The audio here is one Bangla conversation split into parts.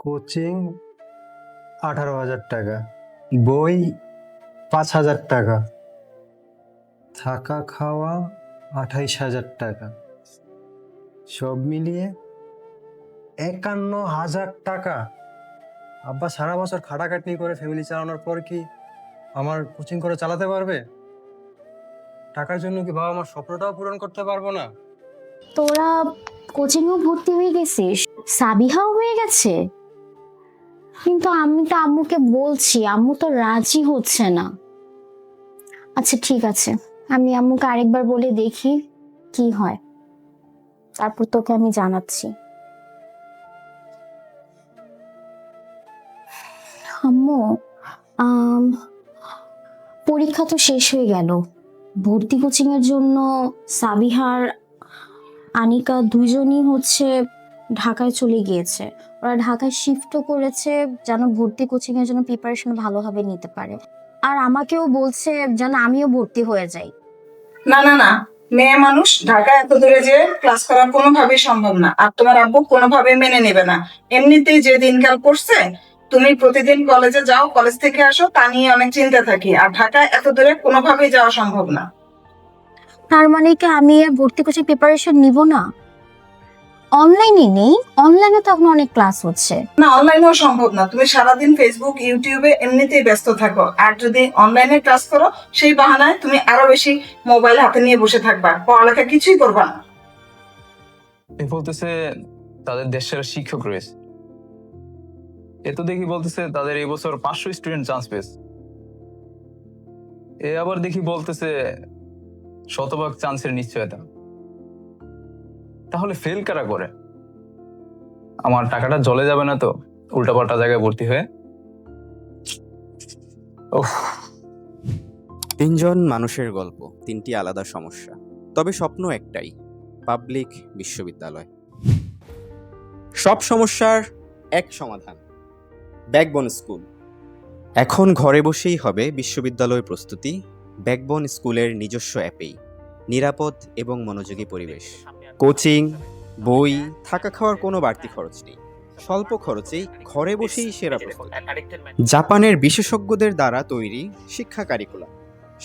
কোচিং 18,000 টাকা, বই 5,000 টাকা, থাকা খাওয়া 28,000 টাকা, সব মিলিয়ে 51,000 টাকা। আব্বা সারা বছর খাটাখাটনি করে ফ্যামিলি চালানোর পর কি আমার কোচিং করে চালাতে পারবে? টাকার জন্য কি বাবা আমার স্বপ্নটাও পূরণ করতে পারবো না? তোরা কোচিংও ভর্তি হয়ে গেছিস, সাবিহাও হয়ে গেছে, কিন্তু আমি তো আম্মুকে বলছি, আম্মু তো রাজি হচ্ছে না। আচ্ছা ঠিক আছে, আমি আম্মুকে আরেকবার বলে দেখি কি হয়, তারপর তোকে আমি জানাচ্ছি। আম্মু, আম, পরীক্ষা তো শেষ হয়ে গেল, ভর্তি কোচিং এর জন্য সাবিহার আনিকা দুইজনই ঢাকায় চলে গিয়েছে। ওরা ঢাকায় শিফটও করেছে যেন ভর্তি কোচিং এর জন্য প্রিপারেশন ভালোভাবে নিতে পারে, আর আমাকেও বলছে যেন আমিও ভর্তি হয়ে যাই। না না না, মেয়ে মানুষ ঢাকা এত দূরে যে ক্লাস করা কোনোভাবেই সম্ভব না, আর তোমার আব্বু কোনোভাবে মেনে নেবে না। এমনিতেই যে দিনকাল পড়ছে, তুমি প্রতিদিন কলেজে যাও, কলেজ থেকে আসো, তা নিয়ে অনেক চিন্তা থাকি, আর ঢাকা এত দূরে কোনোভাবেই যাওয়া সম্ভব না। তার মানে কি আমি আর ভর্তি কোচিং প্রিপারেশন নিব না? অনলাইনে নেই, অনলাইনে তো এখন অনেক ক্লাস হচ্ছে। না, অনলাইনেও সম্ভব না। তুমি সারাদিন ফেসবুক ইউটিউবে এমনিতেই ব্যস্ত থাকো, আর যদি অনলাইনে ক্লাস করো সেই বাহানায় তুমি আরো বেশি মোবাইল হাতে নিয়ে বসে থাকবা, পড়ালেখা কিছুই করবা না। বলতেছে তাদের দেশের শিক্ষক রয়েছে, এ তো দেখি বলতেছে তাদের এই বছর 500 স্টুডেন্ট চান্স পেয়েছে। এ আবার দেখি বলতেছে শতভাগ চান্সের নিশ্চয়তা। তাহলে ফেল কারা করে? আমার টাকাটা জলে যাবে না তো উল্টাপাল্টা জায়গায় ভর্তি হয়ে? ওহ, তিনজন মানুষের গল্প, তিনটি আলাদা সমস্যা, তবে স্বপ্ন একটাই, পাবলিক বিশ্ববিদ্যালয়। সব সমস্যার এক সমাধান, ব্যাকবোন স্কুল। এখন ঘরে বসেই হবে বিশ্ববিদ্যালয় প্রস্তুতি, ব্যাকবোন স্কুলের নিজস্ব অ্যাপেই। নিরাপদ এবং মনোযোগী পরিবেশ, কোচিং, বই, থাকা খাওয়ার কোনো বাড়তি খরচ নেই, স্বল্প খরচেই ঘরে বসেই সেরা প্রস্তুতি। জাপানের বিশেষজ্ঞদের দ্বারা তৈরি শিক্ষা কারিকুলাম,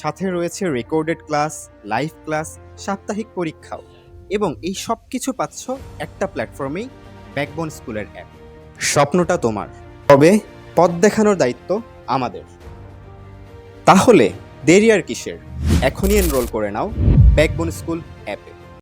সাথে রয়েছে রেকর্ডেড ক্লাস, লাইভ ক্লাস, সাপ্তাহিক পরীক্ষাও, এবং এই সব কিছু পাচ্ছ একটা প্ল্যাটফর্মেই, ব্যাকবোন স্কুলের অ্যাপ। স্বপ্নটা তোমার, তবে পথ দেখানোর দায়িত্ব আমাদের। তাহলে দেরি আর কিসের, এখনই এনরোল করে নাও ব্যাকবোন স্কুল অ্যাপে।